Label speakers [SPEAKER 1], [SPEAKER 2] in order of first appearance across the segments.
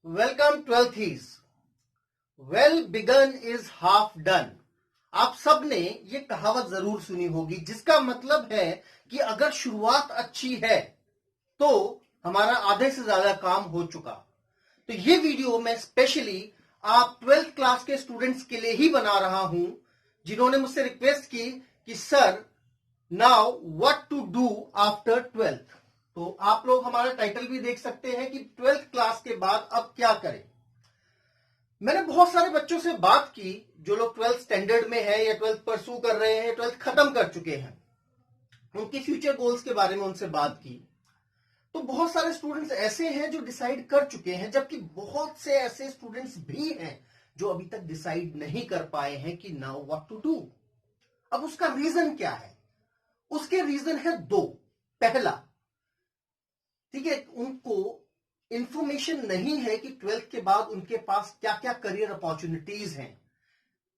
[SPEAKER 1] Welcome twelfthies. Well begun is half done. आप सब ने ये कहावत जरूर सुनी होगी, जिसका मतलब है कि अगर शुरुआत अच्छी है तो हमारा आधे से ज्यादा काम हो चुका। तो ये वीडियो मैं स्पेशली आप 12th क्लास के स्टूडेंट्स के लिए ही बना रहा हूं, जिन्होंने मुझसे रिक्वेस्ट की कि sir now what to do after 12th। तो आप लोग हमारा टाइटल भी देख सकते हैं कि 12th क्लास के बाद अब क्या करें। मैंने बहुत सारे बच्चों से बात की जो लोग 12th स्टैंडर्ड में है या 12th परसू कर रहे हैं, 12th खत्म कर चुके हैं। उनके फ्यूचर गोल्स के बारे में उनसे बात की तो बहुत सारे स्टूडेंट्स ऐसे हैं जो डिसाइड कर चुके हैं, जबकि बहुत से ऐसे स्टूडेंट्स भी हैं जो अभी तक डिसाइड नहीं कर पाए हैं कि नाउ व्हाट टू डू। अब उसका रीजन क्या है? उसके रीजन है दो। पहला, ठीक है, उनको इंफॉर्मेशन नहीं है कि 12th के बाद उनके पास क्या क्या करियर अपॉर्चुनिटीज हैं।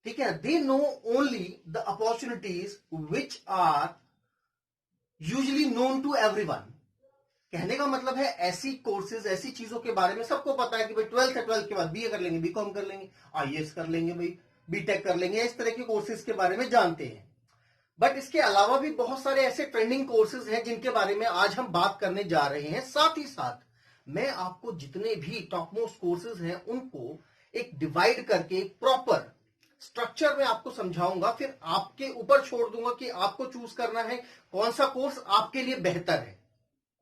[SPEAKER 1] ठीक है, they know only the opportunities which are usually known to everyone. कहने का मतलब है ऐसी कोर्सेज, ऐसी चीजों के बारे में सबको पता है कि भाई 12th है, 12th के बाद बीए कर लेंगे, बीकॉम कर लेंगे, आईएएस कर लेंगे, भाई बीटेक कर लेंगे, इस तरह के कोर्सेज के बारे में जानते हैं। बट इसके अलावा भी बहुत सारे ऐसे ट्रेंडिंग कोर्सेज हैं जिनके बारे में आज हम बात करने जा रहे हैं। साथ ही साथ मैं आपको जितने भी टॉप मोस्ट कोर्सेज हैं उनको एक डिवाइड करके एक प्रॉपर स्ट्रक्चर में आपको समझाऊंगा, फिर आपके ऊपर छोड़ दूंगा कि आपको चूज करना है कौन सा कोर्स आपके लिए बेहतर है।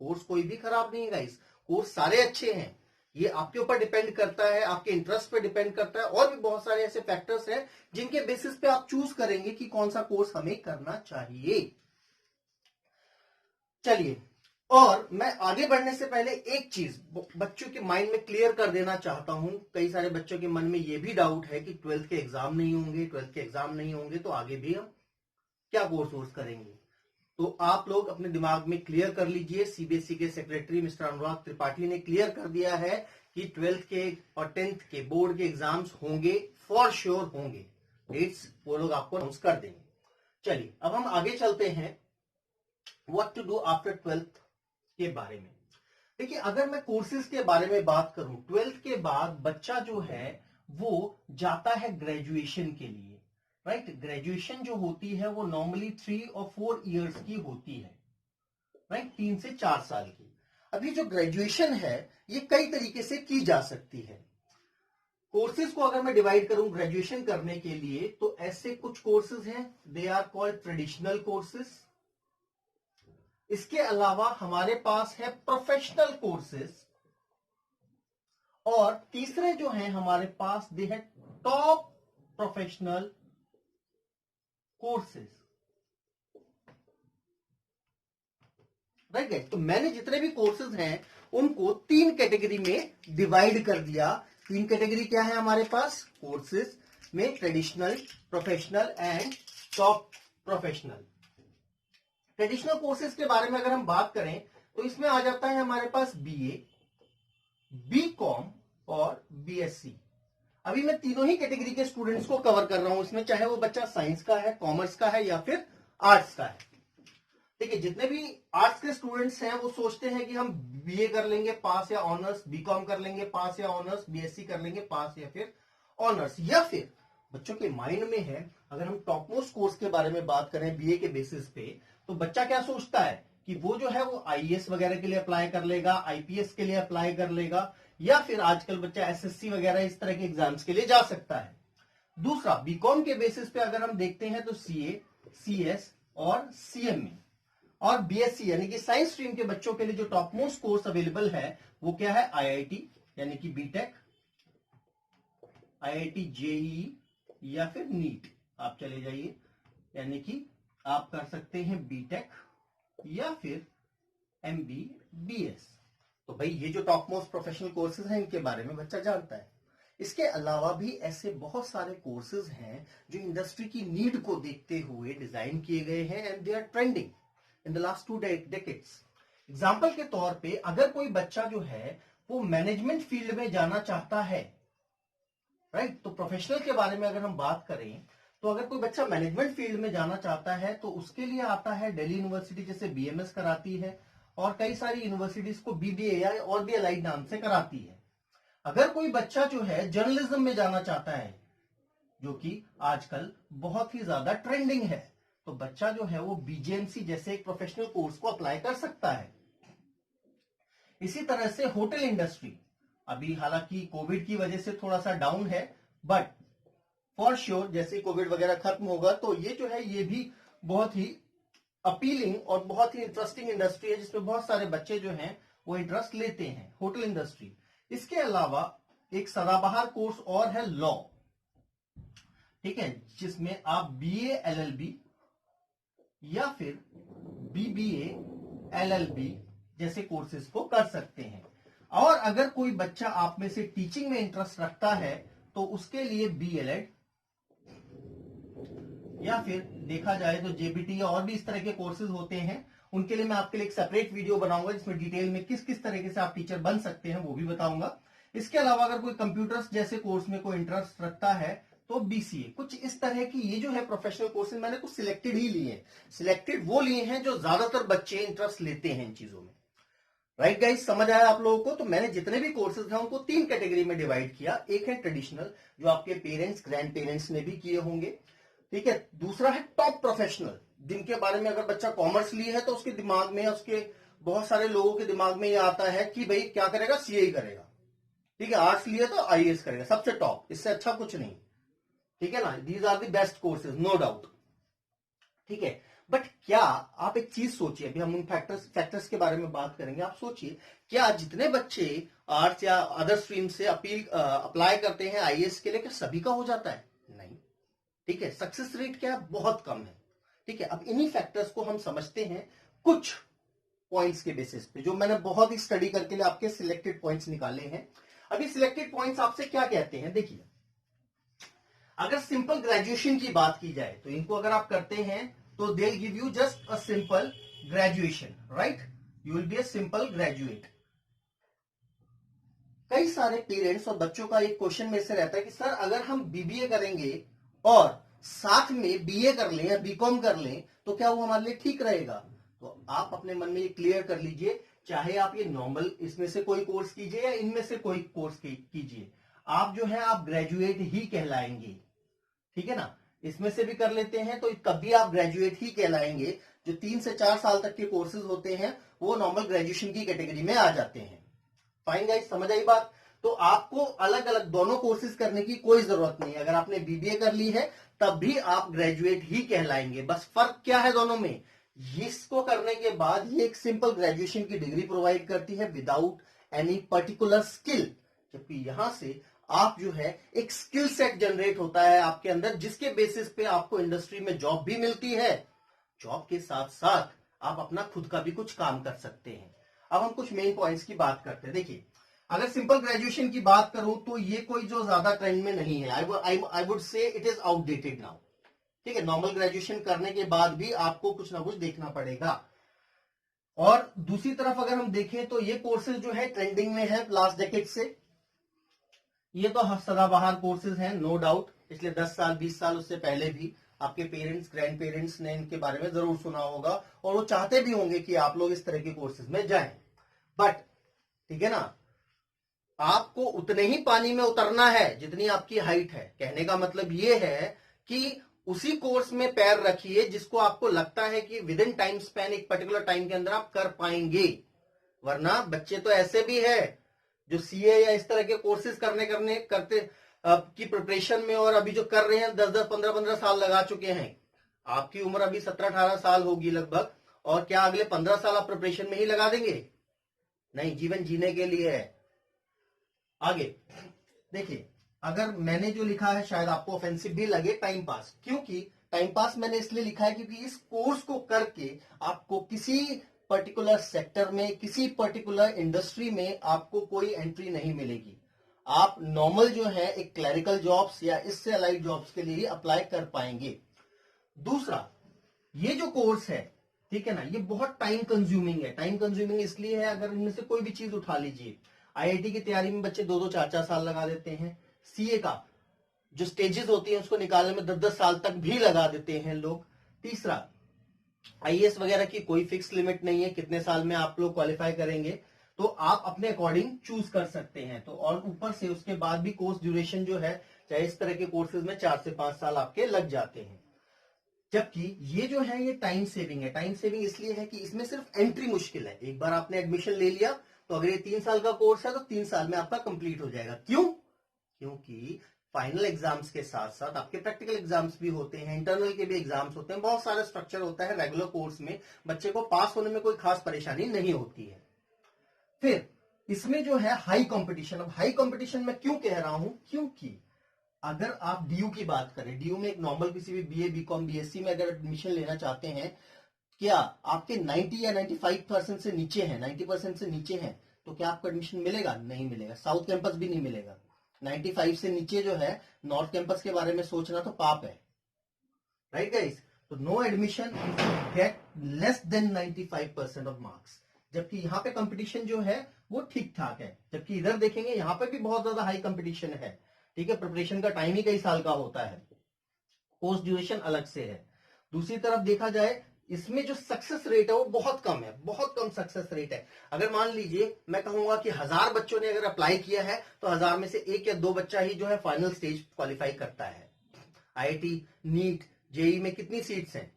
[SPEAKER 1] कोर्स कोई भी खराब नहीं है गाइस, कोर्स सारे अच्छे हैं। ये आपके ऊपर डिपेंड करता है, आपके इंटरेस्ट पे डिपेंड करता है, और भी बहुत सारे ऐसे फैक्टर्स हैं जिनके बेसिस पे आप चूज करेंगे कि कौन सा कोर्स हमें करना चाहिए। चलिए, और मैं आगे बढ़ने से पहले एक चीज बच्चों के माइंड में क्लियर कर देना चाहता हूं। कई सारे बच्चों के मन में यह भी डाउट है कि 12th के एग्जाम नहीं होंगे, 12th के एग्जाम नहीं होंगे तो आगे भी हम क्या कोर्स करेंगे। तो आप लोग अपने दिमाग में क्लियर कर लीजिए। सीबीएसई के सेक्रेटरी मिस्टर अनुराग त्रिपाठी ने क्लियर कर दिया है कि 12th के और 10th के बोर्ड के एग्जाम्स होंगे, फॉर श्योर होंगे। डेट्स वो लोग आपको अनाउंस कर देंगे। चलिए, अब हम आगे चलते हैं what to do after 12th के बारे में। देखिए, अगर मैं कोर्सेज के बारे में बात करूं, 12th के बाद बच्चा जो है वो जाता है ग्रेजुएशन के लिए। राइट, ग्रेजुएशन जो होती है वो नॉर्मली 3 और 4 इयर्स की होती है। राइट, 3 से 4 साल की। अभी जो ग्रेजुएशन है ये कई तरीके से की जा सकती है। कोर्सेज को अगर मैं डिवाइड करूं ग्रेजुएशन करने के लिए, तो ऐसे कुछ कोर्सेज हैं, they are called traditional courses. इसके अलावा हमारे पास है प्रोफेशनल कोर्सेज, और तीसरे जो हैं हमारे पास दे है top professional courses. Right guys, तो मैंने जितने भी कोर्सेज हैं उनको 3 कैटेगरी में डिवाइड कर दिया। 3 कैटेगरी क्या है हमारे पास कोर्सेज में? Traditional, professional and top professional. Traditional courses के बारे में अगर हम बात करें तो इसमें आ जाता है हमारे पास बीए, बीकॉम और बीएससी। अभी मैं तीनों ही कैटेगरी के स्टूडेंट्स को कवर कर रहा हूं इसमें, चाहे वो बच्चा साइंस का है, कॉमर्स का है या फिर आर्ट्स का है। देखिए, जितने भी आर्ट्स के स्टूडेंट्स हैं वो सोचते हैं कि हम बीए कर लेंगे पास या ऑनर्स, बीकॉम कर लेंगे पास या ऑनर्स, बीएससी कर लेंगे पास या फिर ऑनर्स। या फिर बच्चों के माइंड में है, अगर हम टॉप मोस्ट कोर्स के बारे में बात करें बीए के बेसिस पे, तो बच्चा क्या सोचता है कि वो जो है वो आईएएस वगैरह के लिए अप्लाई कर लेगा, आईपीएस के लिए अप्लाई कर लेगा, या फिर आजकल बच्चा एसएससी वगैरह इस तरह के एग्जाम्स के लिए जा सकता है। दूसरा, बीकॉम के बेसिस पे अगर हम देखते हैं तो सीए, सीएस और सीएमए। और बीएससी यानी कि साइंस स्ट्रीम के बच्चों के लिए जो टॉप मोस्ट कोर्स अवेलेबल है वो क्या है? आईआईटी यानी कि बीटेक, आईआईटी जेईई या फिर नीट। आप चले जाइए, यानी कि आप कर सकते हैं बीटेक या फिर एमबीबीएस। तो भाई ये जो टॉप मोस्ट प्रोफेशनल कोर्सेज हैं इनके बारे में बच्चा जानता है। इसके अलावा भी ऐसे बहुत सारे कोर्सेज हैं जो इंडस्ट्री की नीड को देखते हुए डिजाइन किए गए हैं and they are trending in the last 2 decades। Example के तौर पे अगर कोई बच्चा जो है वो मैनेजमेंट फील्ड में जाना चाहता है, राइट, तो प्रोफेशनल के बारे में अगर हम बात करें तो अगर कोई बच्चा मैनेजमेंट फील्ड में जाना चाहता है तो उसके लिए आता है दिल्ली यूनिवर्सिटी, जैसे बीएमएस कराती है, और कई सारी यूनिवर्सिटीज को बीबीए या और भी अलाइड नाम से कराती है। अगर कोई बच्चा जो है जर्नलिज्म में जाना चाहता है, जो कि आजकल बहुत ही ज्यादा ट्रेंडिंग है, तो बच्चा जो है वो बीजेएमसी जैसे एक प्रोफेशनल कोर्स को अप्लाई कर सकता है। इसी तरह से होटल इंडस्ट्री अभी हालांकि कोविड की वजह से थोड़ा सा डाउन है, बट फॉर श्योर जैसे कोविड वगैरह खत्म होगा तो ये जो है ये भी बहुत ही अपीलिंग और बहुत ही इंटरेस्टिंग इंडस्ट्री है, जिसमें बहुत सारे बच्चे जो हैं वो इंटरेस्ट लेते हैं, होटल इंडस्ट्री। इसके अलावा एक सदाबहार कोर्स और है लॉ, ठीक है, जिसमें आप बीए एलएलबी या फिर बीबीए एलएलबी जैसे कोर्सेज को कर सकते हैं। और अगर कोई बच्चा आप में से टीचिंग में इंटरेस्ट रखता है तो उसके लिए बीएलएड या फिर देखा जाए तो जेबीटी और भी इस तरह के कोर्सेज होते हैं। उनके लिए मैं आपके लिए एक सेपरेट वीडियो बनाऊंगा जिसमें डिटेल में किस किस तरीके से आप टीचर बन सकते हैं वो भी बताऊंगा। इसके अलावा अगर कोई कंप्यूटर्स जैसे कोर्स में कोई इंटरेस्ट रखता है तो बीसीए, कुछ इस तरह की ये जो है प्रोफेशनल कोर्सेज मैंने कुछ सिलेक्टेड ही लिए हैं, सिलेक्टेड वो लिए हैं जो ज्यादातर बच्चे इंटरेस्ट लेते हैं इन चीजों में। राइट गाइस, समझ आया आप लोगों को? तो मैंने जितने भी कोर्सेज हैं उनको 3 कैटेगरी में डिवाइड किया। एक है ट्रेडिशनल, जो आपके पेरेंट्स ग्रैंड पेरेंट्स ने भी किए होंगे, ठीक है। दूसरा है टॉप प्रोफेशनल, जिनके बारे में अगर बच्चा कॉमर्स लिए है तो उसके दिमाग में, उसके बहुत सारे लोगों के दिमाग में ये आता है कि भाई क्या करेगा, सीए करेगा, ठीक है। आर्ट्स लिए तो आईएएस करेगा, सबसे टॉप, इससे अच्छा कुछ नहीं, ठीक है ना। These are the best courses, no doubt, ठीक है। बट क्या आप एक चीज सोचिए, अभी हम उन फैक्टर्स के बारे में बात करेंगे। आप सोचिए, क्या जितने बच्चे आर्ट्स या अदर स्ट्रीम से अप्लाई करते हैं आईएएस के लिए, क्या सभी का हो जाता है? नहीं, ठीक है। सक्सेस रेट क्या है? बहुत कम है, ठीक है। अब इन्हीं फैक्टर्स को हम समझते हैं कुछ पॉइंट्स के बेसिस पे, जो मैंने बहुत ही स्टडी करके लिए आपके सिलेक्टेड पॉइंट्स निकाले हैं। अभी सिलेक्टेड पॉइंट्स आपसे क्या कहते हैं, देखिए। अगर सिंपल ग्रेजुएशन की बात की जाए तो इनको अगर आप करते हैं तो they will give you just a simple graduation, right, you will be a simple graduate. कई सारे पेरेंट्स और बच्चों का एक क्वेश्चन में से रहता है कि सर अगर हम बीबीए करेंगे और साथ में बीए कर लें या बीकॉम कर लें तो क्या वो हमारे लिए ठीक रहेगा? तो आप अपने मन में ये क्लियर कर लीजिए, चाहे आप ये नॉर्मल इसमें से कोई कोर्स कीजिए या इनमें से कोई कोर्स कीजिए, आप जो है आप ग्रेजुएट ही कहलाएंगे, ठीक है ना। इसमें से भी कर लेते हैं तो कभी आप ग्रेजुएट ही कहलाएंगे। जो 3 से 4 साल तक के कोर्सेज होते हैं वो नॉर्मल ग्रेजुएशन की कैटेगरी में आ जाते हैं। फाइन गाइस, समझ आई बात? तो आपको अलग अलग दोनों कोर्सेज करने की कोई जरूरत नहीं है। अगर आपने बीबीए कर ली है तब भी आप ग्रेजुएट ही कहलाएंगे। बस फर्क क्या है दोनों में, इसको करने के बाद ये एक सिंपल ग्रेजुएशन की डिग्री प्रोवाइड करती है विदाउट एनी पर्टिकुलर स्किल, जबकि यहां से आप जो है एक स्किल सेट जनरेट होता है आपके अंदर, जिसके बेसिस पे आपको इंडस्ट्री में जॉब भी मिलती है। जॉब के साथ साथ आप अपना खुद का भी कुछ काम कर सकते हैं। अब हम कुछ मेन पॉइंट्स की बात करते हैं। देखिए, अगर सिंपल ग्रेजुएशन की बात करूं तो ये कोई जो ज्यादा ट्रेंड में नहीं है। आई वुड से इट इज आउटडेटेड नाउ, ठीक है। नॉर्मल ग्रेजुएशन करने के बाद भी आपको कुछ ना कुछ देखना पड़ेगा। और दूसरी तरफ अगर हम देखें तो ये कोर्सेज जो है ट्रेंडिंग में है लास्ट डेकेड से। ये तो सदाबहार कोर्सेज हैं, नो डाउट। पिछले 10 साल 20 साल उससे पहले भी आपके पेरेंट्स ग्रैंड पेरेंट्स ने इनके बारे में जरूर सुना होगा और वो चाहते भी होंगे कि आप लोग इस तरह के कोर्सेज में जाएं। बट ठीक है ना, आपको उतने ही पानी में उतरना है जितनी आपकी हाइट है। कहने का मतलब ये है कि उसी कोर्स में पैर रखिए जिसको आपको लगता है कि विद इन टाइम स्पैन, एक पर्टिकुलर टाइम के अंदर आप कर पाएंगे। वरना बच्चे तो ऐसे भी है जो सीए या इस तरह के कोर्सेज करते की प्रिपरेशन में और अभी जो कर रहे हैं 10-10 15-15 साल लगा चुके हैं। आपकी उम्र अभी 17-18 साल होगी लगभग, और क्या अगले 15 साल आप प्रिपरेशन में ही लगा देंगे? नहीं, जीवन जीने के लिए है। आगे देखिए, अगर मैंने जो लिखा है शायद आपको ऑफेंसिव भी लगे, टाइम पास। क्योंकि टाइम पास मैंने इसलिए लिखा है क्योंकि इस कोर्स को करके आपको किसी पर्टिकुलर सेक्टर में, किसी पर्टिकुलर इंडस्ट्री में आपको कोई एंट्री नहीं मिलेगी। आप नॉर्मल जो है एक क्लरिकल जॉब्स या इससे अलाइड जॉब्स के लिए अप्लाई कर पाएंगे। दूसरा, ये जो कोर्स है, ठीक है ना, ये बहुत टाइम कंज्यूमिंग है। टाइम कंज्यूमिंग इसलिए है, अगर इनमें से कोई भी चीज उठा लीजिए, आईआईटी की तैयारी में बच्चे 2-2 4-4 साल लगा देते हैं। सीए का जो स्टेजेस होती है उसको निकालने में 10-10 साल तक भी लगा देते हैं लोग। तीसरा, आईएएस वगैरह की कोई फिक्स लिमिट नहीं है कितने साल में आप लोग क्वालिफाई करेंगे। तो आप अपने अकॉर्डिंग चूज कर सकते हैं। तो और ऊपर से उसके बाद भी कोर्स ड्यूरेशन जो है, चाहे इस तरह के कोर्सेज में 4 से 5 साल आपके लग जाते हैं। जबकि ये जो है ये टाइम सेविंग है। टाइम सेविंग इसलिए है कि इसमें सिर्फ एंट्री मुश्किल है। एक बार आपने एडमिशन ले लिया तो अगर ये 3 साल का कोर्स है तो 3 साल में आपका कंप्लीट हो जाएगा। क्यों? क्योंकि फाइनल एग्जाम्स के साथ साथ आपके प्रैक्टिकल एग्जाम्स भी होते हैं, इंटरनल के भी एग्जाम्स होते हैं, बहुत सारा स्ट्रक्चर होता है। रेगुलर कोर्स में बच्चे को पास होने में कोई खास परेशानी नहीं होती है। फिर इसमें जो है हाई कंपटीशन। अब हाई कंपटीशन में क्यों कह रहा हूं? क्योंकि अगर आप डीयू की बात करें, डीयू में एक नॉर्मल किसी भी बीए, बीकॉम, बीएससी में अगर एडमिशन लेना चाहते हैं, क्या आपके 90 या 95% से नीचे हैं, 90% से नीचे हैं, तो क्या आपको एडमिशन मिलेगा? नहीं मिलेगा। साउथ कैंपस भी नहीं मिलेगा। 95 से नीचे जो है, नॉर्थ कैंपस के बारे में सोचना तो पाप है, राइट गाइस? तो no admission if you get less than 95% of marks. जबकि यहाँ पे कंपटीशन जो है वो ठीक ठाक है। जबकि इधर देखेंगे यहाँ पे भी बहुत ज्यादा हाई कंपटीशन है। ठीक है, प्रिपरेशन का टाइम ही कई साल का होता है, पोस्ट ड्यूरेशन अलग से है। दूसरी तरफ देखा जाए, इसमें जो सक्सेस रेट है वो बहुत कम है, बहुत कम सक्सेस रेट है। अगर मान लीजिए मैं कहूंगा कि 1000 बच्चों ने अगर अप्लाई किया है तो 1000 में से 1 या 2 बच्चा ही जो है फाइनल स्टेज क्वालिफाई करता है। आईआईटी, नीट, जेई में कितनी सीट्स हैं?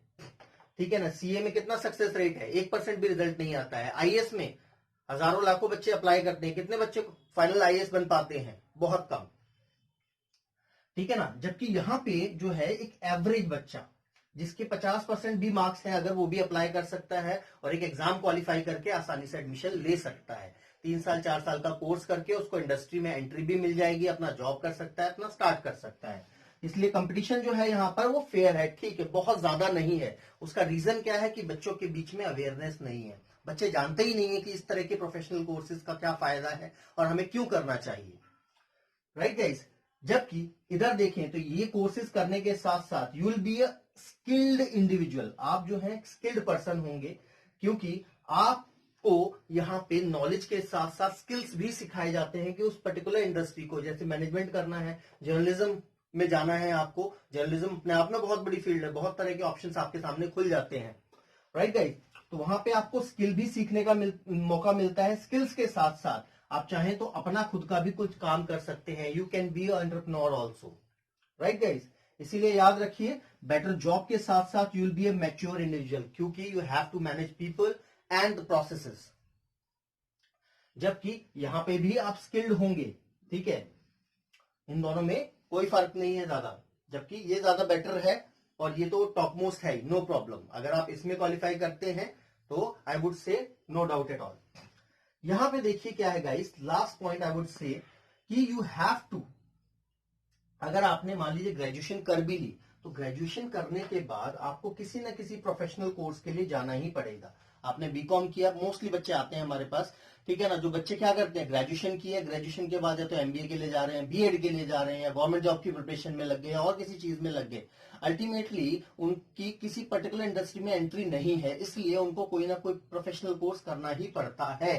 [SPEAKER 1] ठीक है ना। सीए में कितना सक्सेस रेट है? 1% भी रिजल्ट नहीं आता है। आईएएस में हजारों लाखों बच्चे अप्लाई करते हैं, कितने बच्चे फाइनल आईएएस बन पाते हैं? बहुत कम। ठीक है ना। जबकि यहां पे जो है एक एवरेज बच्चा जिसके 50% भी मार्क्स हैं, अगर वो भी अप्लाई कर सकता है और एक एग्जाम क्वालिफाई करके आसानी से एडमिशन ले सकता है। 3 साल 4 साल का कोर्स करके उसको इंडस्ट्री में एंट्री भी मिल जाएगी, अपना जॉब कर सकता है, अपना स्टार्ट कर सकता है। इसलिए कंपटीशन जो है यहाँ पर वो फेयर है, ठीक है, बहुत ज्यादा नहीं है। उसका रीजन क्या है कि बच्चों के बीच में अवेयरनेस नहीं है। बच्चे जानते ही नहीं है कि इस तरह के प्रोफेशनल कोर्सेज का क्या फायदा है और हमें क्यों करना चाहिए, राइट गाइस? जबकि इधर देखें तो ये कोर्सेज करने के साथ साथ you will be a skilled individual. आप जो है स्किल्ड पर्सन होंगे, क्योंकि आपको यहाँ पे नॉलेज के साथ साथ स्किल्स भी सिखाए जाते हैं कि उस पर्टिकुलर इंडस्ट्री को, जैसे मैनेजमेंट करना है, जर्नलिज्म में जाना है आपको। जर्नलिज्म अपने आप में बहुत बड़ी फील्ड है, बहुत तरह के ऑप्शंस आपके सामने खुल जाते हैं, राइट गाइस? तो वहां पे आपको स्किल भी सीखने का मौका मिलता है। स्किल्स के साथ साथ आप चाहें तो अपना खुद का भी कुछ काम कर सकते हैं। You can be entrepreneur also, right guys? इसीलिए याद रखिए, बेटर जॉब के साथ साथ you will be a mature individual, क्योंकि you have to manage people and processes. जबकि यहां पे भी आप स्किल्ड होंगे, ठीक है, इन दोनों में कोई फर्क नहीं है ज्यादा। जबकि ये ज्यादा बेटर है और ये तो टॉप मोस्ट है, नो प्रॉब्लम। अगर आप इसमें क्वालिफाई करते हैं तो I would say no doubt at all. यहां पे देखिए क्या है guys, last point I would say कि यू हैव टू, अगर आपने मान लीजिए ग्रेजुएशन कर भी ली तो ग्रेजुएशन करने के बाद आपको किसी ना किसी प्रोफेशनल कोर्स के लिए जाना ही पड़ेगा। आपने बीकॉम किया, मोस्टली बच्चे आते हैं हमारे पास, ठीक है ना, जो बच्चे क्या करते हैं, ग्रेजुएशन किए, ग्रेजुएशन के बाद या तो एमबीए के लिए जा रहे हैं, बीएड के लिए जा रहे हैं, या गवर्नमेंट जॉब की प्रिपरेशन में लग गए और किसी चीज में लग गए। अल्टीमेटली उनकी किसी पर्टिकुलर इंडस्ट्री में एंट्री नहीं है, इसलिए उनको कोई ना कोई प्रोफेशनल कोर्स करना ही पड़ता है,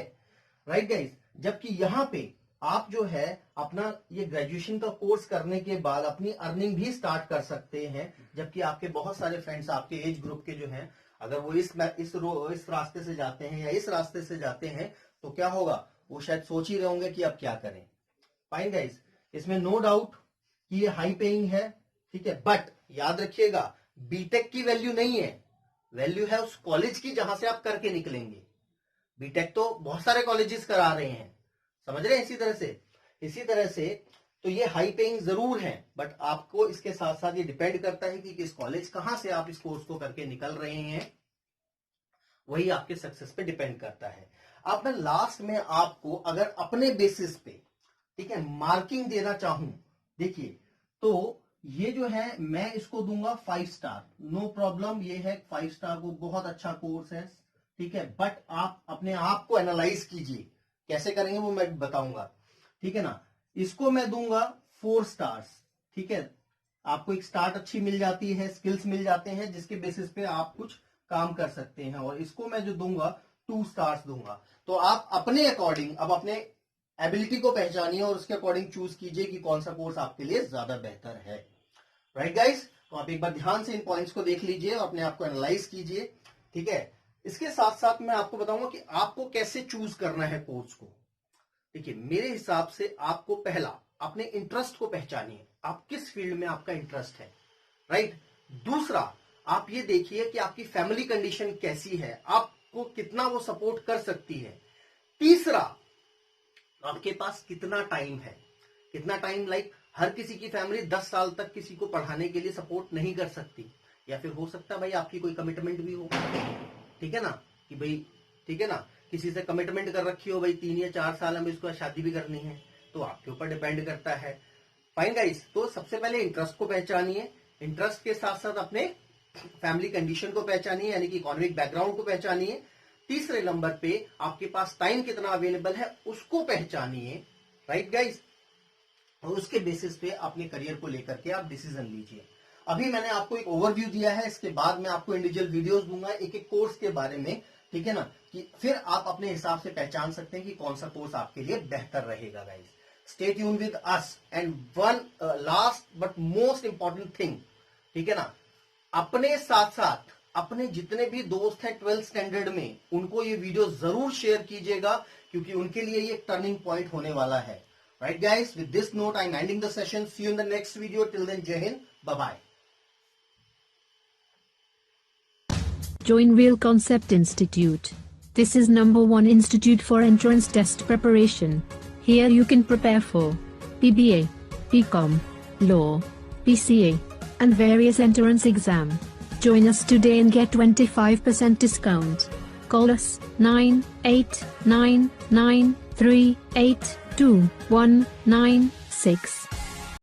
[SPEAKER 1] राइट गाइस? जबकि यहाँ पे आप जो है अपना ये ग्रेजुएशन का कोर्स करने के बाद अपनी अर्निंग भी स्टार्ट कर सकते हैं। जबकि आपके बहुत सारे फ्रेंड्स आपके एज ग्रुप के जो हैं, अगर वो इस रास्ते से जाते हैं या इस रास्ते से जाते हैं तो क्या होगा, वो शायद सोच ही रहे होंगे कि अब क्या करें। फाइन गाइस, इसमें नो डाउट कि ये हाई पेइंग है, ठीक है, बट याद रखिएगा बीटेक की वैल्यू नहीं है, वैल्यू है उस कॉलेज की जहां से आप करके निकलेंगे। बीटेक तो बहुत सारे कॉलेजेस करा रहे हैं, समझ रहे हैं? इसी तरह से तो ये हाई पेइंग जरूर है, बट आपको इसके साथ साथ ये डिपेंड करता है कि किस कॉलेज, कहां से आप इस कोर्स को करके निकल रहे हैं, वही आपके सक्सेस पे डिपेंड करता है। अब मैं लास्ट में आपको अगर अपने बेसिस पे, ठीक है, मार्किंग देना चाहूं, देखिए तो ये जो है मैं इसको दूंगा 5 स्टार, नो प्रॉब्लम। ये है 5 स्टार को, बहुत अच्छा कोर्स है, ठीक है, बट आप अपने आप को एनालाइज कीजिए, कैसे करेंगे वो मैं बताऊंगा, ठीक है ना। इसको मैं दूंगा 4 स्टार्स, ठीक है, आपको एक स्टार्ट अच्छी मिल जाती है, स्किल्स मिल जाते हैं जिसके बेसिस पे आप कुछ काम कर सकते हैं। और इसको मैं जो दूंगा 2 स्टार्स दूंगा। तो आप अपने अकॉर्डिंग अब अपने एबिलिटी को पहचानिए और उसके अकॉर्डिंग चूज कीजिए कि कौन सा कोर्स आपके लिए ज्यादा बेहतर है, राइट गाइस? तो आप एक बार ध्यान से इन पॉइंट्स को देख लीजिए और अपने आप को एनालाइज कीजिए, ठीक है। इसके साथ साथ मैं आपको बताऊंगा कि आपको कैसे चूज करना है कोर्स को। देखिए, मेरे हिसाब से आपको पहला अपने इंटरेस्ट को पहचानिए, आप किस फील्ड में आपका इंटरेस्ट है, राइट। दूसरा, आप ये देखिए कि आपकी फैमिली कंडीशन कैसी है, आपको कितना वो सपोर्ट कर सकती है। तीसरा, आपके पास कितना टाइम है, कितना टाइम, लाइक हर किसी की फैमिली 10 साल तक किसी को पढ़ाने के लिए सपोर्ट नहीं कर सकती, या फिर हो सकता है भाई आपकी कोई कमिटमेंट भी हो, ठीक है ना, कि भाई ठीक है ना, किसी से कमिटमेंट कर रखी हो भाई 3 या 4 साल में इसको शादी भी करनी है, तो आपके ऊपर डिपेंड करता है। फाइन गाइस, तो सबसे पहले इंटरेस्ट को पहचानिए, इंटरेस्ट के साथ साथ अपने फैमिली कंडीशन को पहचानिए, यानी कि इकोनॉमिक बैकग्राउंड को पहचानिए। तीसरे नंबर पे आपके पास टाइम कितना अवेलेबल है उसको पहचानिए, राइट गाइस, और उसके बेसिस पे अपने करियर को लेकर के आप डिसीजन लीजिए। अभी मैंने आपको एक ओवरव्यू दिया है, इसके बाद मैं आपको इंडिविजुअल वीडियोस दूंगा एक एक कोर्स के बारे में, ठीक है ना, कि फिर आप अपने हिसाब से पहचान सकते हैं कि कौन सा कोर्स आपके लिए बेहतर रहेगा। Guys, stay tune with us. And one last but most important thing, ठीक है ना, अपने साथ साथ अपने जितने भी दोस्त हैं 12th स्टैंडर्ड में, उनको ये वीडियो जरूर शेयर कीजिएगा, क्योंकि उनके लिए ये टर्निंग पॉइंट होने वाला है। Right guys, with this note I'm ending the session. See you in the next video. Till then, Jai Hind. Bye bye.
[SPEAKER 2] Join Real Concept Institute. This is #1 institute for entrance test preparation. Here you can prepare for BBA, BCom, Law, PCA, and various entrance exam. Join us today and get 25% discount. Call us 9899382196.